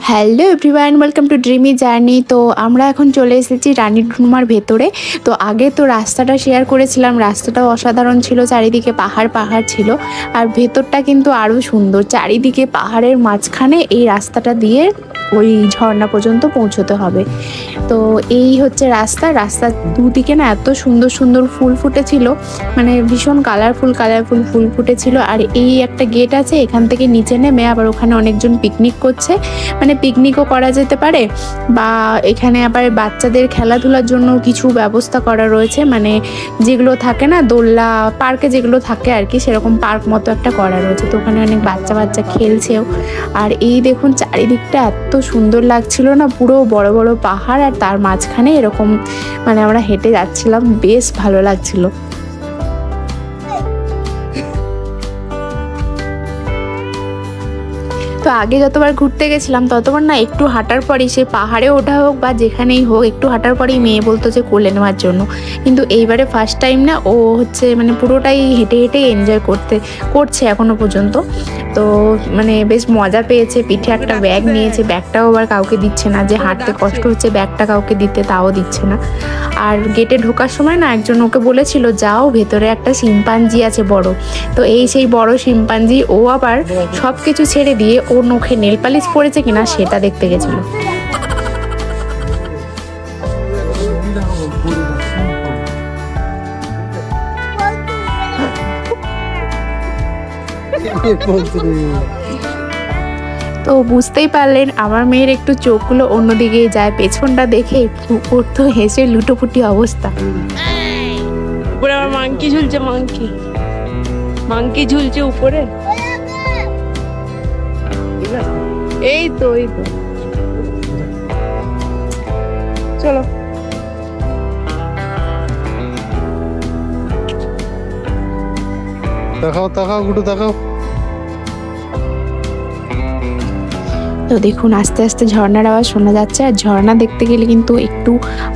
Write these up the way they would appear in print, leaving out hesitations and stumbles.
Hello everyone, welcome to dreamy journey. তো আমরা এখন চলে এসেছি রানী ডুমার ভেতরে। তো আগে তো রাস্তাটা শেয়ার করেছিলাম, রাস্তাটাও অসাধারণ ছিল, চারিদিকে পাহাড় পাহাড় ছিল। আর ভেতরটা কিন্তু আরও সুন্দর, চারিদিকে পাহাড়ের মাঝখানে এই রাস্তাটা দিয়ে ওই ঝর্ণা পর্যন্ত পৌঁছতে হবে। তো এই হচ্ছে রাস্তার দুদিকে না এত সুন্দর সুন্দর ফুল ফুটেছিল, মানে ভীষণ কালারফুল ফুল ফুটেছিল। আর এই একটা গেট আছে, এখান থেকে নিচে নেমে আবার ওখানে অনেকজন পিকনিক করছে, মানে পিকনিকও করা যেতে পারে, বা এখানে আবার বাচ্চাদের খেলাধুলার জন্য কিছু ব্যবস্থা করা রয়েছে, মানে যেগুলো থাকে না দোলনা পার্কে যেগুলো থাকে আর কি, সেরকম পার্ক মতো একটা করা রয়েছে। তো ওখানে অনেক বাচ্চা খেলছেও। আর এই দেখুন চারিদিকটা এত সুন্দর লাগছিল না, পুরো বড় বড় পাহাড় আর তার মাঝখানে এরকম, মানে আমরা হেঁটে যাচ্ছিলাম, বেশ ভালো লাগছিল। তো আগে যতবার ঘুরতে গেছিলাম ততবার না একটু হাঁটার পরেই, সে পাহাড়ে ওঠা হোক বা যেখানেই হোক, একটু হাঁটার পরেই মেয়ে বলতো যে কোলে নেওয়ার জন্য। কিন্তু এইবারে ফার্স্ট টাইম না, ও হচ্ছে মানে পুরোটাই হেঁটে হেঁটে এনজয় করছে এখনো পর্যন্ত। তো মানে বেশ মজা পেয়েছে, পিঠে একটা ব্যাগ নিয়েছে, ব্যাগটাও আবার কাউকে দিচ্ছে না, যে হাঁটতে কষ্ট হচ্ছে ব্যাগটা কাউকে দিতে তাও দিচ্ছে না। আর গেটে ঢোকার সময় না একজন ওকে বলেছিল যাও ভেতরে একটা শিম্পাঞ্জি আছে বড়। তো এই সেই বড় শিম্পাঞ্জি, ও আবার সব কিছু ছেড়ে দিয়ে ওর নখে নেল পালিশ পড়েছে কিনা সেটা দেখতে গেছিল। তো বুঝতেই পারলেন আমার মেয়ের একটু চোখগুলো অন্যদিকে যায়, পেছনটা দেখে ওর তো হেসে লুটোপুটি অবস্থা। উপরে আমার মাংকি ঝুলছে, মাংকি ঝুলছে উপরে। এই তো চলো তাকাও গুটু তাকাও। তো দেখুন আস্তে আস্তে ঝর্ণার আওয়াজ শোনা যাচ্ছে। আর ঝর্ণা দেখতে গেলে কিন্তু একটু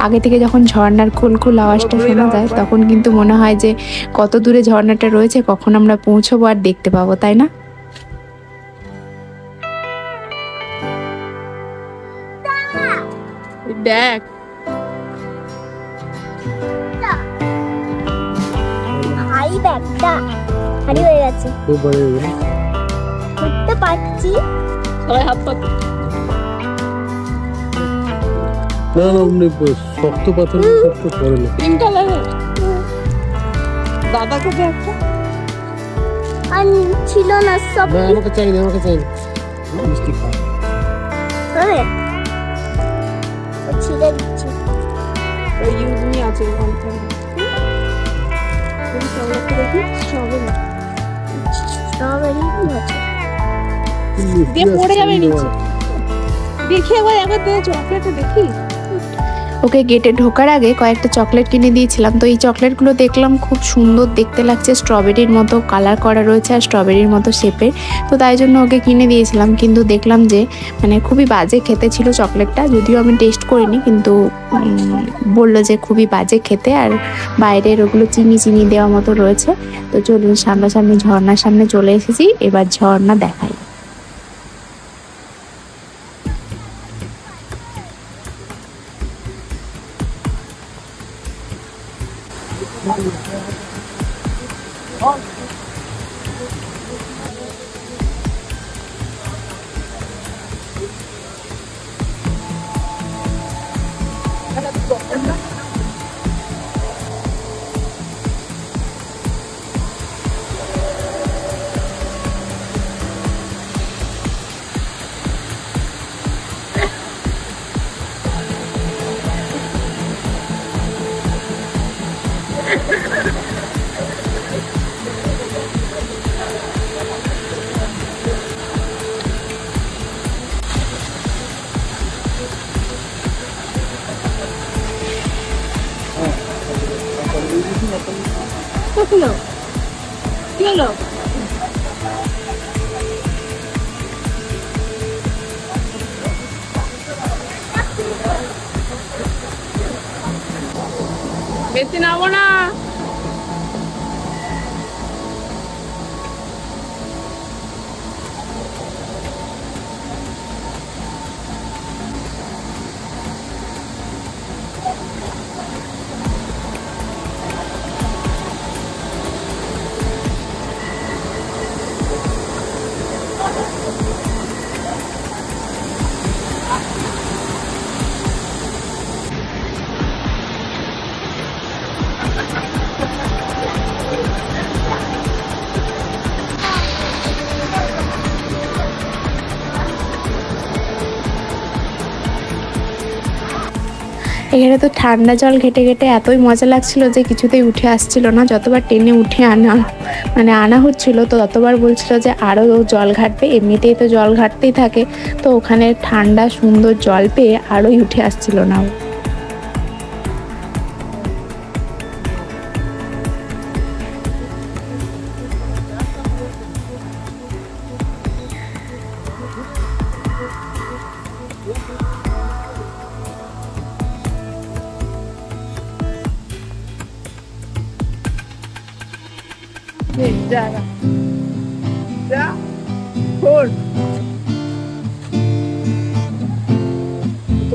আগে থেকে যখন ঝর্ণার খোল আওয়াজটা শোনা যায় তখন কিন্তু মনে হয় যে কত দূরে ঝর্ণাটা রয়েছে, কখন আমরা পৌঁছবো আর দেখতে পাবো, তাই না? দেখ ভাই, ব্যাগটা ভারী হয়ে গেছে, উঠতে পারছি। সবাই হাত পাত না শক্ত পাথর পড়ে না। পিঙ্ক কালারের দাদাকে দেখো, আর ছিল না সব। আমাকে চাই না মিষ্টি খা। ছিঁড়ে দিচ্ছি। ওই ইউজমি আছে ওখান থেকে। দেখি স্ট্রবেরি আছে, দিয়ে পড়ে যাবে নিচে। দেখি একবার চকলেটটা দেখি। ওকে গেটে ঢোকার আগে কয়েকটা চকলেট কিনে দিয়েছিলাম। তো এই চকলেটগুলো দেখলাম খুব সুন্দর দেখতে লাগছে, স্ট্রবেরির মতো কালার করা রয়েছে আর স্ট্রবেরির মতো শেপের। তো তাই জন্য ওকে কিনে দিয়েছিলাম, কিন্তু দেখলাম যে মানে খুবই বাজে খেতে ছিল চকলেটটা। যদিও আমি টেস্ট করিনি, কিন্তু বললো যে খুবই বাজে খেতে, আর বাইরের ওগুলো চিনি দেওয়া মতো রয়েছে। তো চলুন সামনাসামনি ঝর্ণার সামনে চলে এসেছি, এবার ঝর্ণা দেখাই। কি হলো? বেশি নামো না। এখানে তো ঠান্ডা জল ঘেটে ঘেটে এতই মজা লাগছিল যে কিছুতেই উঠে আসছিল না। যতবার টেনে উঠে আনা হচ্ছিল তো ততবার বলছিল যে আরও জল ঘাটবে, এমনিতেই তো জল ঘাটতেই থাকে। তো ওখানে ঠান্ডা সুন্দর জল পেয়ে আরোই উঠে আসছিল না।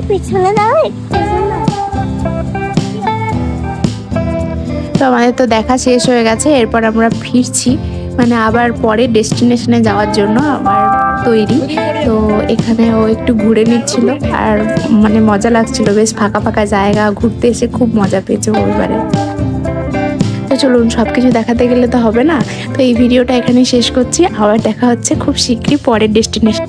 পিছনে দাও, তো আমাদের তো দেখা শেষ হয়ে গেছে। এরপর আমরা ফিরছি, মানে আবার পরের ডেস্টিনেশনে যাওয়ার জন্য আবার তৈরি। তো এখানে ও একটু ঘুরে নিচ্ছিল আর মানে মজা লাগছিল, বেশ ফাঁকা ফাঁকা জায়গা, ঘুরতে এসে খুব মজা পেয়েছে এবারে। তো চলুন, সব কিছু দেখাতে গেলে তো হবে না, তো এই ভিডিওটা এখানে শেষ করছি। আবার দেখা হচ্ছে খুব শীঘ্রই পরের ডেস্টিনেশন।